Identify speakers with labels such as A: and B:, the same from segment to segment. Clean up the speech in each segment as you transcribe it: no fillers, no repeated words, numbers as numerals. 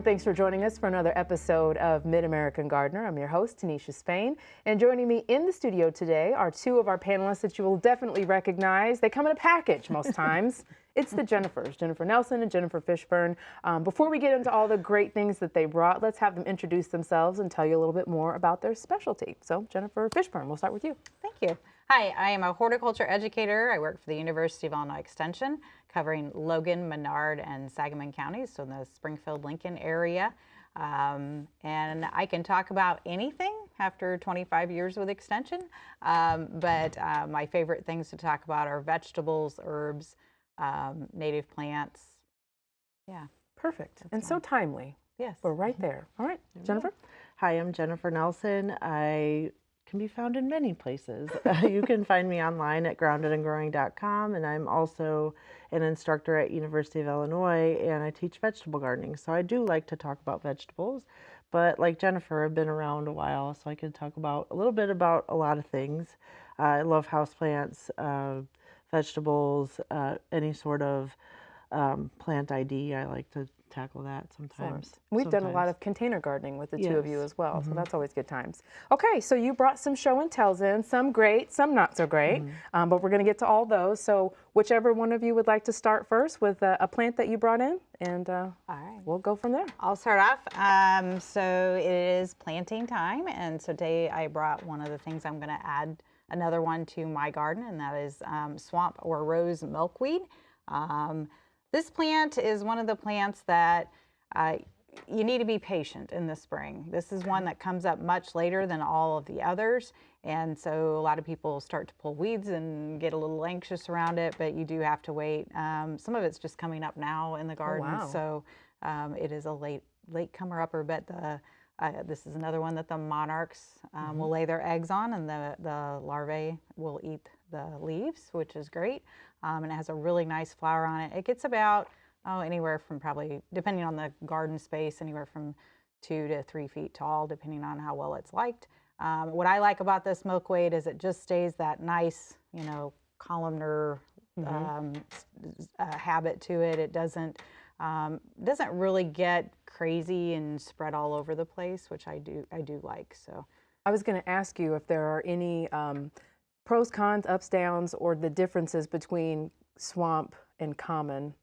A: Thanks for joining us for another episode of Mid-American Gardener. I'm your host, Tanisha Spain, and joining me in the studio today are two of our panelists that you will definitely recognize. They come in a package most times. It's the Jennifers, Jennifer Nelson and Jennifer Fishburne. Before we get into all the great things that they brought, let's have them introduce themselves and tell you a little bit more about their specialty. So, Jennifer Fishburne, we'll start with you.
B: Thank you. Hi, I am a horticulture educator. I work for the University of Illinois Extension, covering Logan, Menard, and Sangamon counties, so in the Springfield-Lincoln area. And I can talk about anything after 25 years with Extension, but my favorite things to talk about are vegetables, herbs, native plants. Yeah.
A: Perfect. And so timely.
B: Yes.
A: We're right there. All right, Jennifer?
C: Hi, I'm Jennifer Nelson. I can be found in many places. You can find me online at groundedandgrowing.com, and I'm also an instructor at University of Illinois, and I teach vegetable gardening. So I do like to talk about vegetables, but like Jennifer, I've been around a while, so I can talk about a little bit about a lot of things. I love houseplants, vegetables, any sort of plant ID. I like to tackle that sometimes.
A: We've done a lot of container gardening with the two of you as well, so that's always good times. Okay, so you brought some show and tells in, some great, some not so great, but we're going to get to all those. So whichever one of you would like to start first with a plant that you brought in, and
B: All right.
A: we'll go from there.
B: I'll start off. So it is planting time, and so today I brought one of the things I'm going to add another one to my garden, and that is swamp or rose milkweed. This plant is one of the plants that you need to be patient in the spring. This is one that comes up much later than all of the others, and so a lot of people start to pull weeds and get a little anxious around it, but you do have to wait. Some of it's just coming up now in the garden, so it is a late comer upper, but this is another one that the monarchs will lay their eggs on, and the larvae will eat the leaves, which is great. And it has a really nice flower on it. It gets about, anywhere from probably, depending on the garden space, anywhere from 2 to 3 feet tall, depending on how well it's liked. What I like about this milkweed is it just stays that nice, columnar habit to it. It doesn't really get crazy and spread all over the place, which I do like. So
A: I was going to ask you if there are any pros, cons, ups, downs, or the differences between swamp and common,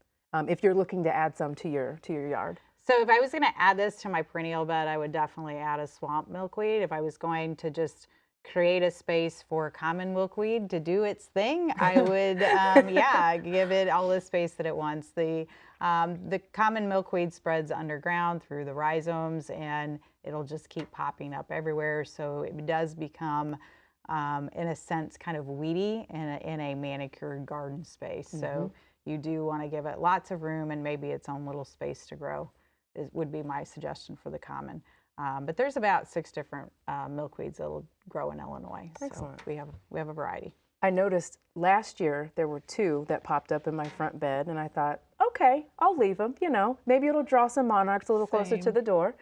A: if you're looking to add some to your yard.
B: So if I was going to add this to my perennial bed, I would definitely add a swamp milkweed. If I was going to just create a space for common milkweed to do its thing, I would, give it all the space that it wants. The common milkweed spreads underground through the rhizomes, and it'll just keep popping up everywhere. So it does become, in a sense, kind of weedy in a manicured garden space. So you do want to give it lots of room and maybe its own little space to grow. Would be my suggestion for the common. But there's about 6 different milkweeds that will grow in Illinois.
A: Excellent.
B: So we have a variety.
A: I noticed last year there were 2 that popped up in my front bed, and I thought, okay, I'll leave them. Maybe it'll draw some monarchs a little closer to the door.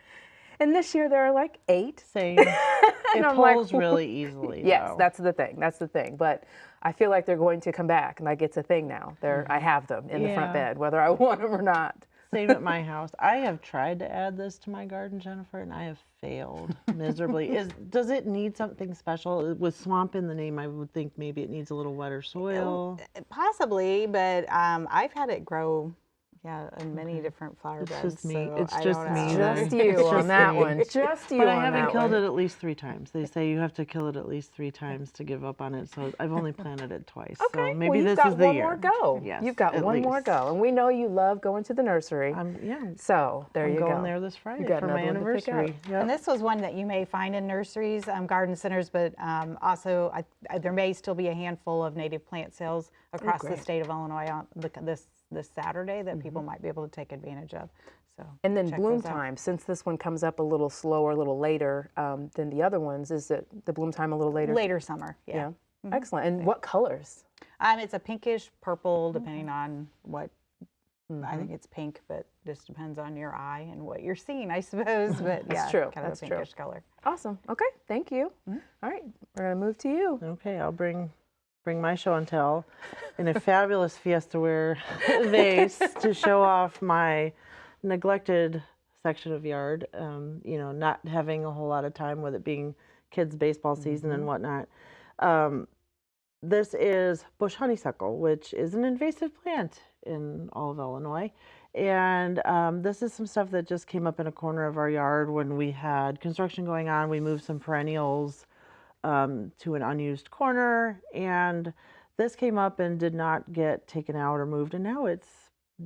A: And this year there are like 8.
C: Same. It pulls really easily.
A: Yes,
C: though.
A: that's the thing. That's the thing. But I feel like they're going to come back, and like it's a thing now. I have them in the front bed, whether I want them or not.
C: Same at my house. I have tried to add this to my garden, Jennifer, and I have failed miserably. Does it need something special? With swamp in the name, I would think maybe it needs a little wetter soil.
B: Possibly, but I've had it grow, in many different flower beds.
C: Just me.
B: So
C: It's
B: I
C: just
B: don't
C: me.
B: know.
A: Just you on that one. Just you
C: But
A: on
C: I haven't
A: that
C: killed
A: one.
C: it at least 3 times. They say you have to kill it at least 3 times to give up on it. So I've only planted it twice.
A: Okay,
C: So maybe
A: well,
C: this is the year.
A: you've got one more go.
C: Yes,
A: You've got
C: at
A: one more
C: least.
A: go. And we know you love going to the nursery. So there
C: I'm
A: you go.
C: going there this Friday
A: got
C: for my
A: another one to pick
C: anniversary.
A: up.
C: Yep.
B: And this was one that you may find in nurseries, garden centers, but also there may still be a handful of native plant sales across the state of Illinois on this Saturday that people might be able to take advantage of. So
A: And then
B: check
A: bloom
B: those out.
A: time, since this one comes up a little slower, a little later than the other ones, is it the bloom time a little later?
B: Later summer, yeah.
A: Excellent. And what colors?
B: It's a pinkish purple, depending on what. I think it's pink, but just depends on your eye and what you're seeing, I suppose. But
A: That's true.
B: kind of
A: That's
B: a
A: true.
B: pinkish color.
A: Awesome. Okay. Thank you. All right. We're going to move to you.
C: Okay, I'll bring my show and tell in a fabulous Fiesta ware vase to show off my neglected section of yard. Not having a whole lot of time with it being kids' baseball season and whatnot. This is bush honeysuckle, which is an invasive plant in all of Illinois. And this is some stuff that just came up in a corner of our yard when we had construction going on. We moved some perennials to an unused corner, and this came up and did not get taken out or moved, and now it's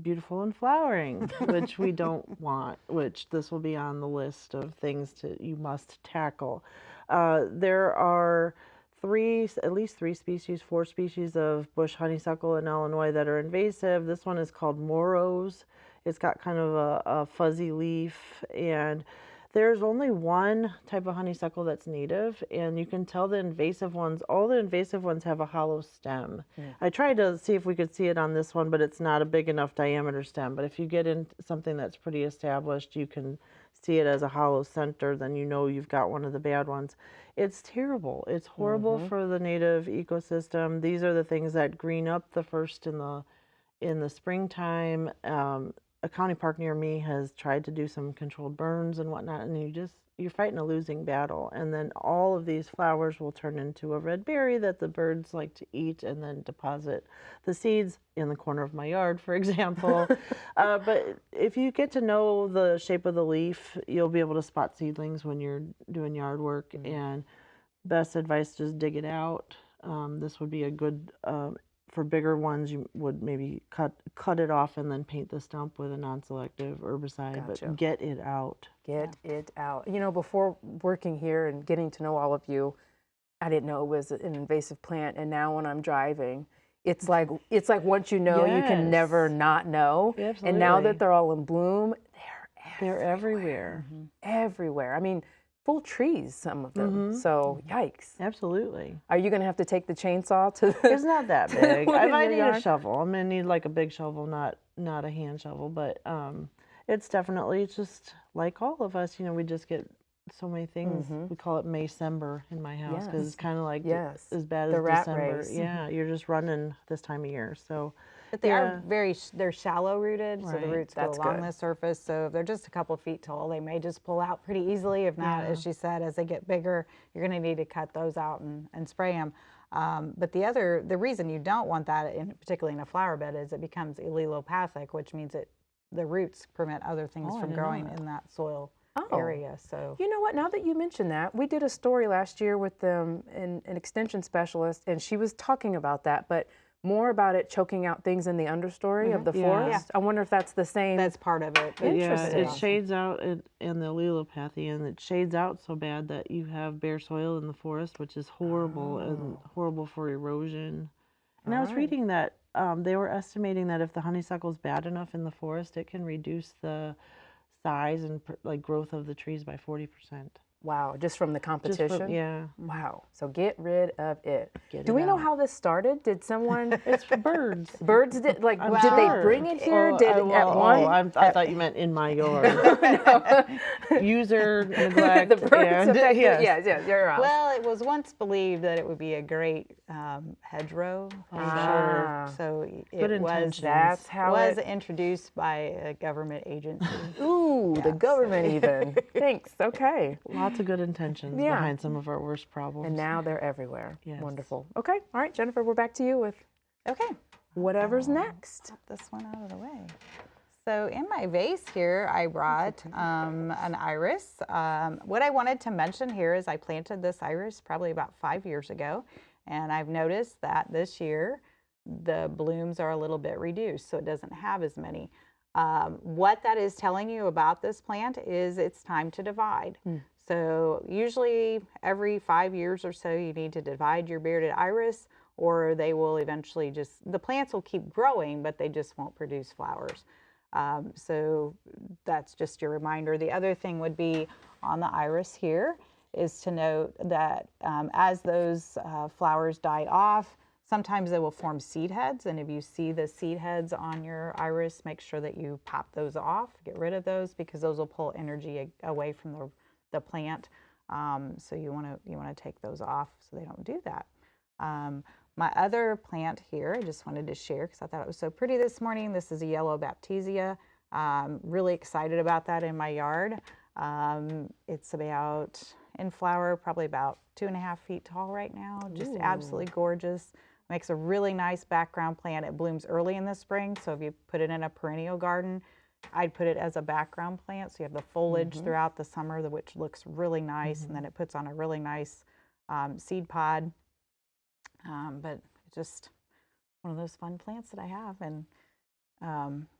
C: beautiful and flowering, which we don't want, which this will be on the list of things you must tackle. There are at least three species, 4 species of bush honeysuckle in Illinois that are invasive. This one is called Moros. It's got kind of a fuzzy leaf, and there's only one type of honeysuckle that's native, and you can tell all the invasive ones have a hollow stem. I tried to see if we could see it on this one, but it's not a big enough diameter stem. But if you get in something that's pretty established, you can see it as a hollow center, then you know you've got one of the bad ones. It's terrible. It's horrible for the native ecosystem. These are the things that green up the first in the springtime. A county park near me has tried to do some controlled burns and whatnot, and you're fighting a losing battle. And then all of these flowers will turn into a red berry that the birds like to eat and then deposit the seeds in the corner of my yard, for example. But if you get to know the shape of the leaf, you'll be able to spot seedlings when you're doing yard work. And best advice, just dig it out. This would be a good for bigger ones, you would maybe cut it off and then paint the stump with a non-selective herbicide.
A: Gotcha.
C: But get it out.
A: Get it out. Before working here and getting to know all of you, I didn't know it was an invasive plant, and now when I'm driving, it's like once you know, you can never not know.
C: Absolutely.
A: And now that they're all in bloom,
C: They're everywhere.
A: everywhere. I mean, full trees, some of them. So yikes.
C: Absolutely.
A: Are you going to have to take the chainsaw to
C: It's not that big.
A: one
C: I
A: in
C: might
A: your
C: need
A: yard?
C: a shovel. I'm gonna need like a big shovel, not a hand shovel. But it's definitely just like all of us. We just get so many things. We call it Maycember in my house because it's kind of like as bad as
A: the rat
C: December.
A: race.
C: Yeah, you're just running this time of year. So.
B: But they are they're shallow rooted, so the
C: Right.
B: roots
A: That's
B: go along
A: good.
B: the surface. So if they're just a couple feet tall, they may just pull out pretty easily. If not, as she said, as they get bigger, you're going to need to cut those out and spray them. But the reason you don't want that, particularly in a flower bed, is it becomes allelopathic, which means the roots prevent other things from growing in that soil area. So
A: You know what? Now that you mention that, we did a story last year with an extension specialist, and she was talking about that, but more about it choking out things in the understory of the forest. I wonder if that's the same.
B: that's part of it.
C: Yeah,
A: Interesting.
C: it shades out in the allelopathy, and it shades out so bad that you have bare soil in the forest, which is horrible and horrible for erosion. And I was reading that they were estimating that if the honeysuckle is bad enough in the forest, it can reduce the size and growth of the trees by 40%.
A: Wow, just from the competition?
C: Yeah.
A: Wow. So get rid of it.
C: Get
A: Do
C: it
A: we know
C: out.
A: how this started? Did someone
C: It's for birds.
A: birds did did they
C: Sure.
A: bring it here?
C: Oh,
A: Did
C: I,
A: at
C: well,
A: one
C: I thought you meant in my yard. User neglect.
A: the birds
C: and,
A: affected?
C: yes.
A: Yes, you're right.
B: Well, it was once believed that it would be a great hedgerow.
A: Ah.
B: So
C: Good
B: it was
C: intentions.
A: That's how
B: was
A: it.
B: introduced by a government agency.
A: Ooh, the government even. Thanks. Okay.
C: Lots of good intentions
A: Yeah.
C: behind some of our worst problems.
A: And now they're everywhere.
C: Yes.
A: Wonderful. Okay. All right, Jennifer, we're back to you with
B: Okay,
A: whatever's next.
B: pop this one out of the way. So in my vase here, I brought an iris. What I wanted to mention here is I planted this iris probably about 5 years ago, and I've noticed that this year the blooms are a little bit reduced, so it doesn't have as many. What that is telling you about this plant is it's time to divide. So usually every 5 years or so you need to divide your bearded iris, or they will eventually the plants will keep growing, but they just won't produce flowers. So that's just your reminder. The other thing would be on the iris here is to note that as those flowers die off, sometimes they will form seed heads. And if you see the seed heads on your iris, make sure that you pop those off, get rid of those, because those will pull energy away from the plant. So you want to take those off so they don't do that. My other plant here, I just wanted to share because I thought it was so pretty this morning. This is a yellow baptisia. Really excited about that in my yard. It's about, in flower, probably about 2.5 feet tall right now. Just absolutely gorgeous. Makes a really nice background plant. It blooms early in the spring, so if you put it in a perennial garden, I'd put it as a background plant. So you have the foliage throughout the summer, which looks really nice, and then it puts on a really nice seed pod. But it's just one of those fun plants that I have. And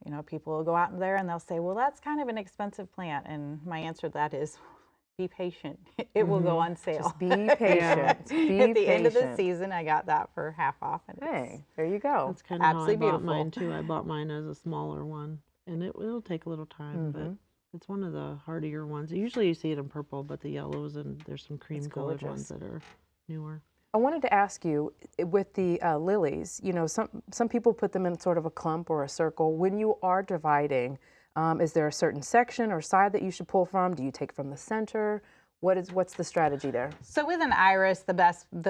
B: you know, people will go out in there and they'll say, well, that's kind of an expensive plant. And my answer to that is, be patient. It will go on sale.
A: Just be patient. Be
B: At the end of the
A: patient.
B: season, I got that for half off. And
A: Hey, there you go.
C: That's kind of how I
B: absolutely
C: bought
B: beautiful.
C: mine too. I bought mine as a smaller one, and it'll take a little time, but it's one of the hardier ones. Usually you see it in purple, but the yellows and there's some cream colored ones that are newer.
A: I wanted to ask you, with the lilies, you know, some people put them in sort of a clump or a circle. When you are dividing, is there a certain section or side that you should pull from? Do you take from the center? What's the strategy there?
B: So with an iris, the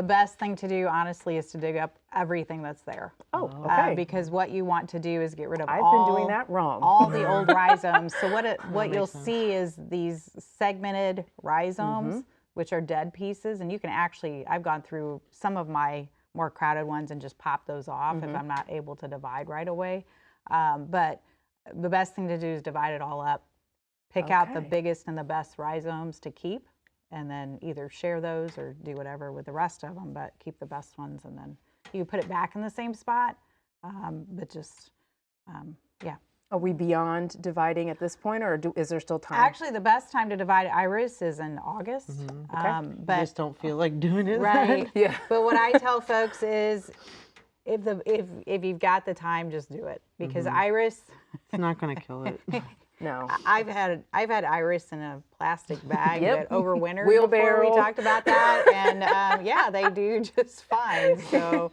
B: best thing to do, honestly, is to dig up everything that's there.
A: Oh, okay.
B: Because what you want to do is get rid of
A: I've
B: all,
A: been doing that wrong.
B: all the old rhizomes. So what you'll see is these segmented rhizomes, which are dead pieces, and you can actually, I've gone through some of my more crowded ones and just pop those off if I'm not able to divide right away. But the best thing to do is divide it all up, pick out the biggest and the best rhizomes to keep, and then either share those or do whatever with the rest of them, but keep the best ones, and then you put it back in the same spot, but just, yeah.
A: Are we beyond dividing at this point, or is there still time?
B: Actually, the best time to divide iris is in August.
C: You
B: But
C: just don't feel like doing it.
B: right,
A: Yeah.
B: But what I tell folks is, if you've got the time, just do it, because iris.
C: It's not going to kill it.
A: No.
B: I've had iris in a plastic bag
A: Yep.
B: that overwintered
A: Wheelbarrow.
B: before we talked about that, and yeah, they do just fine. So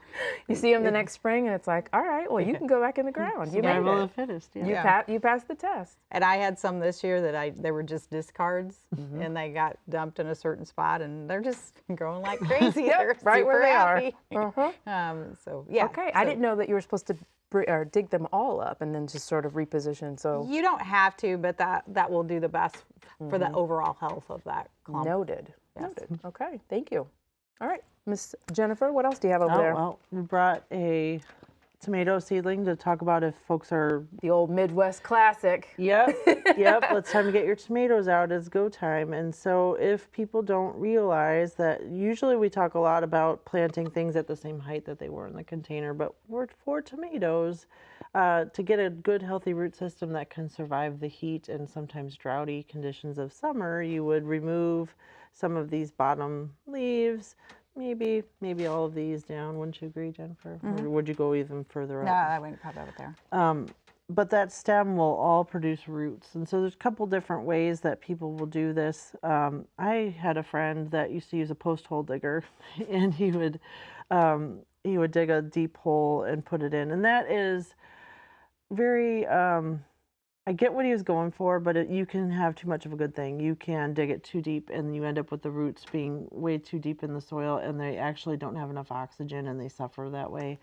A: You see them the next spring, and it's like, all right, well, you can go back in the ground. You made
C: Survival of
A: it.
C: the fittest. Yeah.
A: You passed the test.
B: and I had some this year that they were just discards, and they got dumped in a certain spot, and they're just growing like crazy. They're
A: right where
B: super
A: they
B: happy.
A: are.
B: So yeah.
A: Okay, I didn't know that you were supposed to dig them all up and then just sort of reposition. So
B: You don't have to, but that will do the best for the overall health of that clump.
A: noted.
B: Yes.
A: Noted. Okay, thank you. All right, Miss Jennifer, what else do you have over there?
C: Well, we brought a tomato seedling to talk about if folks are.
A: The old Midwest classic.
C: Yep, it's time to get your tomatoes out. It's go time. And so if people don't realize that, usually we talk a lot about planting things at the same height that they were in the container, but for tomatoes, to get a good healthy root system that can survive the heat and sometimes droughty conditions of summer, you would remove some of these bottom leaves, maybe all of these down. Wouldn't you agree, Jennifer? Or would you go even further up?
B: No, I wouldn't pop over there.
C: But that stem will all produce roots. And so there's a couple different ways that people will do this. I had a friend that used to use a post hole digger, and he would dig a deep hole and put it in. And that is very, I get what he was going for, but you can have too much of a good thing. You can dig it too deep and you end up with the roots being way too deep in the soil, and they actually don't have enough oxygen and they suffer that way.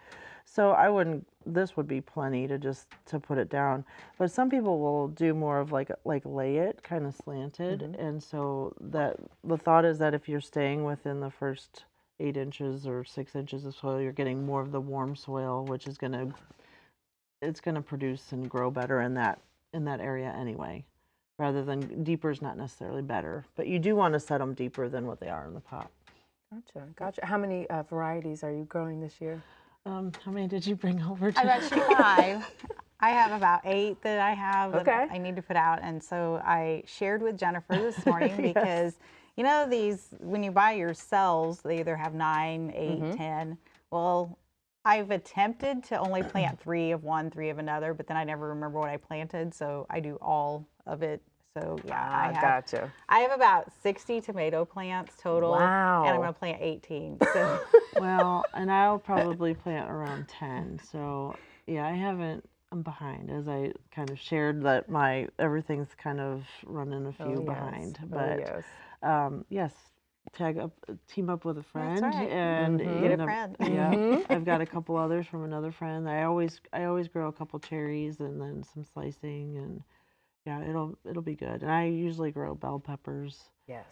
C: So this would be plenty to put it down. But some people will do more of like lay it kind of slanted. And so that the thought is that if you're staying within the first 8 inches or 6 inches of soil, you're getting more of the warm soil, which is it's gonna produce and grow better in that area anyway, rather than deeper is not necessarily better, but you do want to set them deeper than what they are in the pot.
A: Gotcha. How many varieties are you growing this year?
C: How many did you bring over?
B: I've actually 5. I have about 8 that I have that
A: Okay.
B: I need to put out, and so I shared with Jennifer this morning because you know these, when you buy your cells, they either have 9, 8, 10. Well, I've attempted to only plant 3 of one, 3 of another, but then I never remember what I planted, so I do all of it. So yeah,
A: Gotcha.
B: I have about 60 tomato plants total,
A: Wow.
B: and I'm going to plant 18. So
C: Well, and I'll probably plant around 10. So yeah, I'm behind, as I kind of shared that everything's kind of running a few behind. But yes, team up with a friend,
B: right.
C: and
B: Get a friend.
C: Yeah, I've got a couple others from another friend. I always grow a couple cherries and then some slicing, and Yeah, it'll be good. And I usually grow bell peppers.
A: Yes.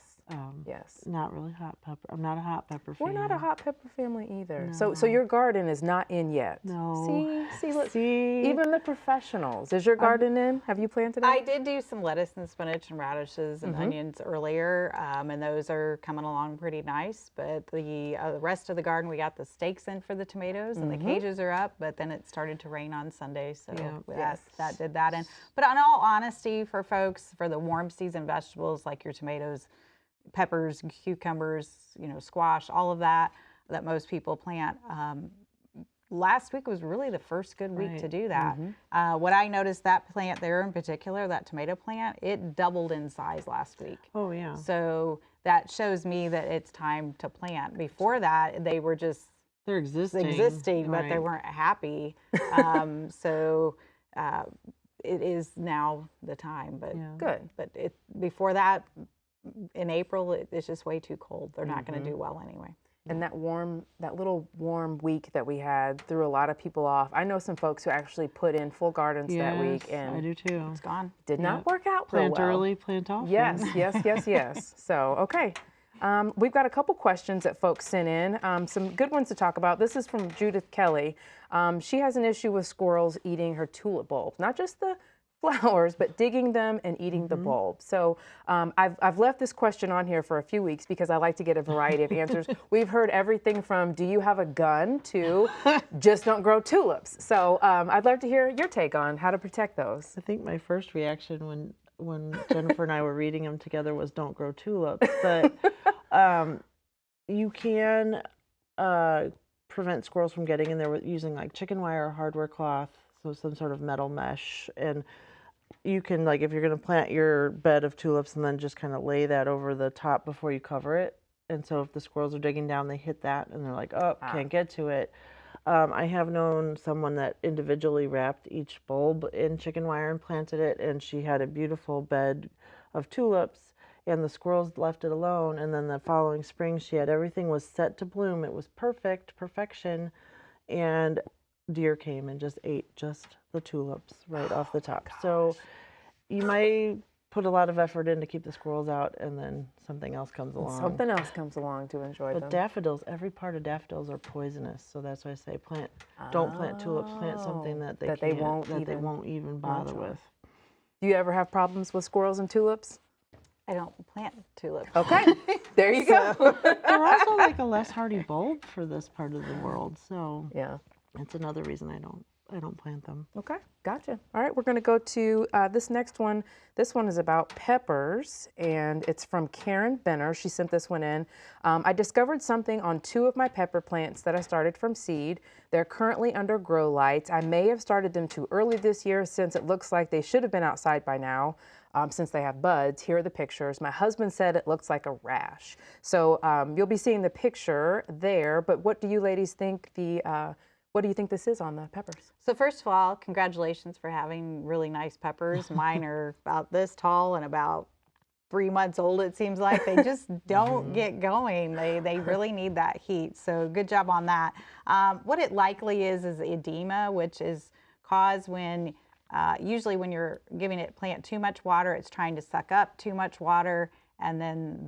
A: Yes.
C: Not really hot pepper. I'm not a hot pepper
A: We're
C: fan.
A: not a hot pepper family either. So
C: No.
A: your garden is not in yet.
C: No.
A: See, look.
C: See?
A: Even the professionals. Is your garden in? Have you planted it?
B: I did do some lettuce and spinach and radishes and onions earlier, and those are coming along pretty nice. But the rest of the garden, we got the stakes in for the tomatoes, and the cages are up. But then it started to rain on Sunday, so that did that in. But in all honesty, for folks, for the warm season vegetables like your tomatoes, peppers, cucumbers, squash, all of that most people plant. Last week was really the first good week to do that. What I noticed, that plant there in particular, that tomato plant, it doubled in size last week.
C: Oh, yeah.
B: So that shows me that it's time to plant. Before that, they were just
C: They're existing.
B: but they weren't happy. So it is now the time. But
A: Good.
B: But before that, in April, it's just way too cold. They're not going to do well anyway.
A: And that little warm week that we had threw a lot of people off. I know some folks who actually put in full gardens that week, and
C: I do too.
B: It's gone.
A: did not work out real
C: Plant
A: well.
C: early, plant often.
A: Yes. So, okay. We've got a couple questions that folks sent in, some good ones to talk about. This is from Judith Kelly. She has an issue with squirrels eating her tulip bulbs, not just the flowers, but digging them and eating the bulb. So I've left this question on here for a few weeks because I like to get a variety of answers. We've heard everything from do you have a gun to just don't grow tulips. So I'd love to hear your take on how to protect those.
C: I think my first reaction when Jennifer and I were reading them together was don't grow tulips. But you can prevent squirrels from getting in there with using like chicken wire or hardware cloth, so some sort of metal mesh. And you can, like, if you're going to plant your bed of tulips and then just kind of lay that over the top before you cover it. And so if the squirrels are digging down, they hit that and they're like, oh, can't get to it. I have known someone that individually wrapped each bulb in chicken wire and planted it, and she had a beautiful bed of tulips, and the squirrels left it alone. And then the following spring, she had everything was set to bloom. It was perfection, and deer came and just ate just the tulips right off the top. So you might put a lot of effort in to keep the squirrels out, and then something else comes along.
A: Something else comes along to enjoy
C: But
A: them.
C: daffodils, every part of daffodils are poisonous, so that's why I say don't plant tulips. Plant something that they won't even bother with.
A: Do you ever have problems with squirrels and tulips?
B: I don't plant tulips.
A: Okay, there you go.
C: They're also like a less hardy bulb for this part of the world, so
A: Yeah.
C: that's another reason I don't plant them.
A: Okay, gotcha. All right, we're going to go to this next one. This one is about peppers, and it's from Karen Benner. She sent this one in. I discovered something on 2 of my pepper plants that I started from seed. They're currently under grow lights. I may have started them too early this year since it looks like they should have been outside by now. Since they have buds. Here are the pictures. My husband said it looks like a rash. So you'll be seeing the picture there, but what do you ladies think what do you think this is on the peppers?
B: So first of all, congratulations for having really nice peppers. Mine are about this tall and about 3 months old, it seems like. They just don't get going. They really need that heat. So good job on that. What it likely is edema, which is caused when usually when you're giving it plant too much water, it's trying to suck up too much water, and then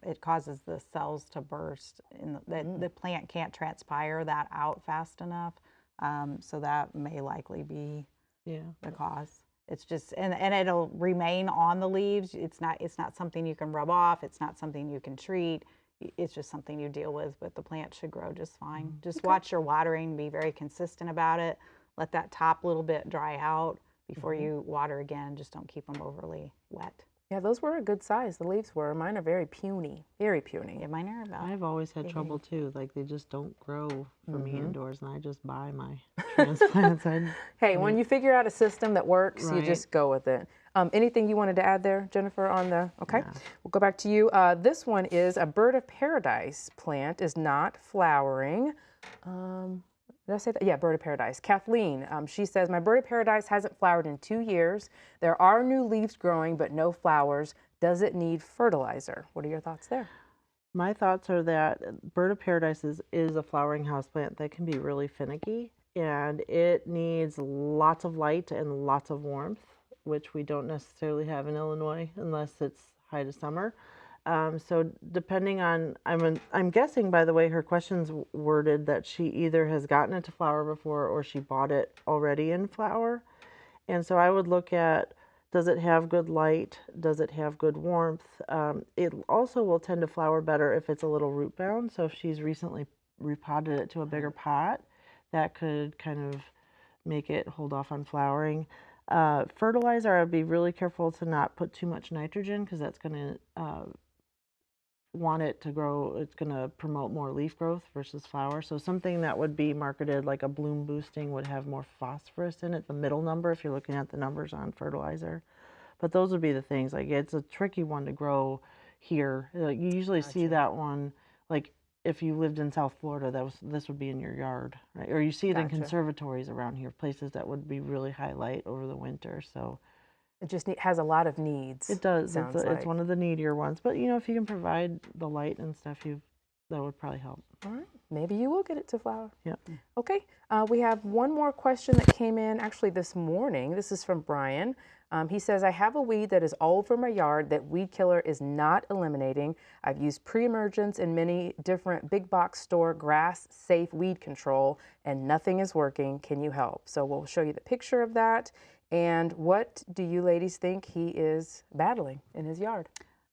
B: it causes the cells to burst. The plant can't transpire that out fast enough, so that may likely be the cause. It's just and it'll remain on the leaves. It's not something you can rub off. It's not something you can treat. It's just something you deal with. But the plant should grow just fine. Just watch your watering. Be very consistent about it. Let that top little bit dry out before you water again. Just don't keep them overly wet.
A: Yeah, those were a good size. The leaves were. Mine are very puny, very puny.
B: Yeah, mine are about.
C: I've always had trouble too. Like they just don't grow for me indoors, and I just buy my transplants.
A: Hey, when you figure out a system that works, you
C: Right.
A: just go with it. Anything you wanted to add there, Jennifer, on the, okay? We'll go back to you. This one is a bird of paradise plant is not flowering. Did I say that? Yeah, bird of paradise. Kathleen, she says, my bird of paradise hasn't flowered in 2 years. There are new leaves growing, but no flowers. Does it need fertilizer? What are your thoughts there?
C: My thoughts are that bird of paradise is a flowering houseplant that can be really finicky, and it needs lots of light and lots of warmth. which we don't necessarily have in Illinois unless it's height of summer. So depending on, I'm guessing by the way her question's worded that she either has gotten into flower before or she bought it already in flower. And so I would look at, does it have good light? Does it have good warmth? It also will tend to flower better if it's a little root bound. So if she's recently repotted it to a bigger pot, that could kind of make it hold off on flowering. Fertilizer, I'd be really careful to not put too much nitrogen because that's going to want it to grow, it's going to promote more leaf growth versus flower. So something that would be marketed like a bloom boosting would have more phosphorus in it, the middle number, if you're looking at the numbers on fertilizer. But those would be the things. Like, it's a tricky one to grow here. Like, you usually see that one, like if you lived in South Florida, this would be in your yard, right? Or you see it in conservatories around here, places that would be really high light over the winter. So
A: it just has a lot of needs.
C: it does. It's one of the needier ones. But you know, if you can provide the light and stuff, that would probably help.
A: All right. Maybe you will get it to flower.
C: Yeah.
A: Okay. We have one more question that came in actually this morning. This is from Brian. He says, I have a weed that is all over my yard that weed killer is not eliminating. I've used pre-emergence in many different big box store grass safe weed control and nothing is working. Can you help? So we'll show you the picture of that. And what do you ladies think he is battling in his yard?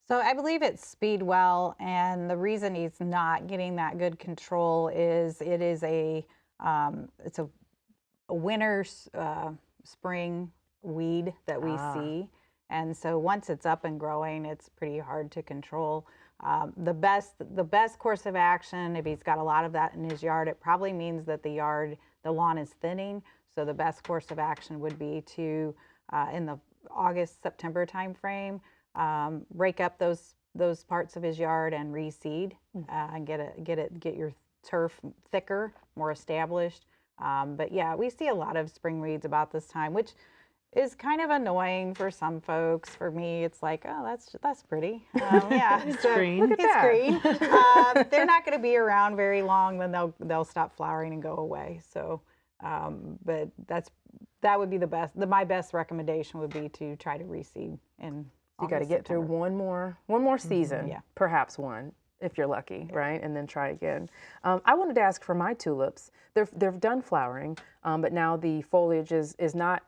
B: So I believe it's Speedwell, and the reason he's not getting that good control is it's a winter, spring weed that we see. And so once it's up and growing, it's pretty hard to control. The best course of action, if he's got a lot of that in his yard, it probably means that the lawn is thinning. So the best course of action would be to, in the August, September timeframe, rake up those parts of his yard and reseed, and get your turf thicker, more established. But yeah, we see a lot of spring weeds about this time, which is kind of annoying for some folks. For me, it's like, oh, that's pretty. Yeah,
C: it's green.
A: Look at that.
B: Green. They're not going to be around very long. Then they'll stop flowering and go away. So, but that would be the best. My best recommendation would be to try to reseed in.
A: You got to get through one more season,
B: yeah.
A: Perhaps one, if you're lucky, right? And then try again. I wanted to ask for my tulips. They're done flowering, but now the foliage has not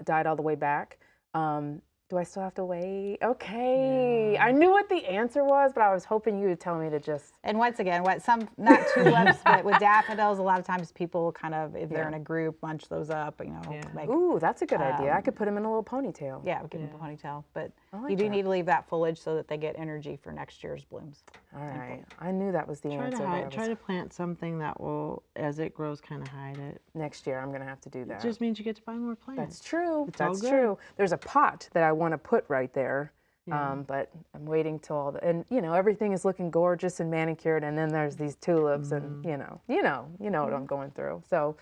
A: died all the way back. Do I still have to wait? Okay. Yeah. I knew what the answer was, but I was hoping you would tell me to just.
B: And once again, not tulips, but with daffodils, a lot of times people kind of, if they're in a group, bunch those up, you know.
A: Yeah. Ooh, that's a good idea. I could put them in a little ponytail.
B: Yeah, give them a ponytail. But you do need to leave that foliage so that they get energy for next year's blooms.
A: All right. I knew that was the answer.
C: Try to plant something that will, as it grows, kind of hide it.
A: Next year, I'm going to have to do that.
C: It just means you get to buy more plants.
A: That's true. That's true. There's a pot that I want to put right there. But I'm waiting till all and everything is looking gorgeous and manicured, and then there's these tulips, and you know what I'm going through. So,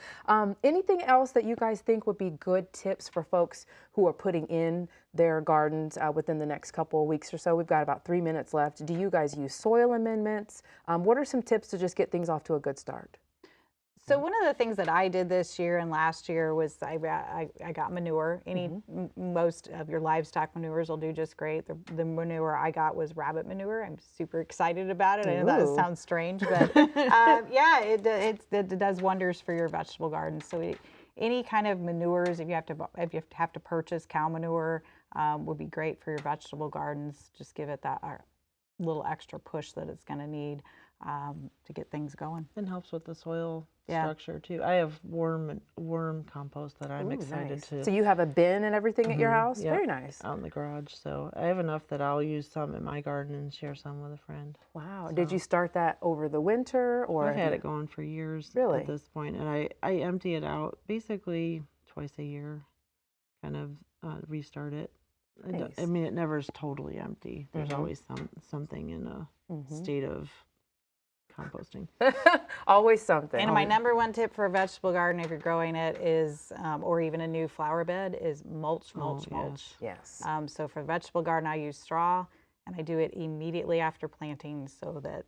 A: anything else that you guys think would be good tips for folks who are putting in their gardens within the next couple of weeks or so? We've got about 3 minutes left. Do you guys use soil amendments? What are some tips to just get things off to a good start?
B: So one of the things that I did this year and last year was I got manure. Most of your livestock manures will do just great. The manure I got was rabbit manure. I'm super excited about it. I know that sounds strange, but yeah, it does wonders for your vegetable garden. So any kind of manures, if you have to purchase cow manure, would be great for your vegetable gardens. Just give it that little extra push that it's going to need to get things going.
C: And helps with the soil structure too. I have worm compost that I'm excited to.
A: So you have a bin and everything at your house? Very nice.
C: Out in the garage. So I have enough that I'll use some in my garden and share some with a friend.
A: Wow. So. Did you start that over the winter, or?
C: I've had it going for years at this point, and I empty it out basically twice a year, kind of restart it. Nice. I mean, it never is totally empty. There's always something in a state of composting.
A: Always something.
B: And my number one tip for a vegetable garden, if you're growing it, is, or even a new flower bed, is mulch.
A: Yes.
B: So for a vegetable garden, I use straw, and I do it immediately after planting so that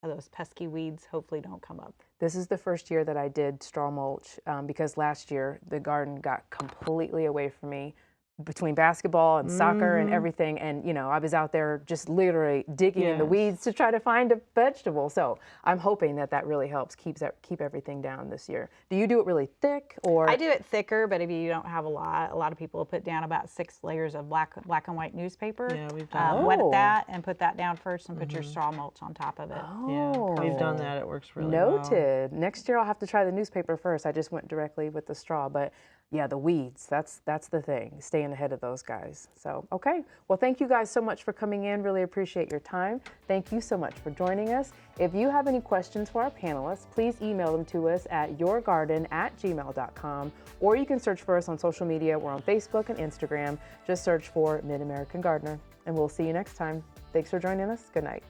B: those pesky weeds hopefully don't come up.
A: This is the first year that I did straw mulch because last year the garden got completely away from me. between basketball and soccer and everything. And, you know, I was out there just literally digging in the
C: Yes.
A: weeds to try to find a vegetable. So I'm hoping that that really helps keep everything down this year. Do you do it really thick or?
B: I do it thicker, but if you don't have a lot of people put down about 6 layers of black and white newspaper.
C: Yeah, we've done
B: Wet
A: Oh.
B: that and put that down first and put your straw mulch on top of it.
C: Yeah, we've done
A: Oh.
C: that. It works really well.
A: Noted. Next year I'll have to try the newspaper first. I just went directly with the straw, but yeah, the weeds, that's the thing, staying ahead of those guys. So, okay. Well, thank you guys so much for coming in. Really appreciate your time. Thank you so much for joining us. If you have any questions for our panelists, please email them to us at yourgarden@gmail.com, or you can search for us on social media. We're on Facebook and Instagram. Just search for Mid-American Gardener, and we'll see you next time. Thanks for joining us. Good night.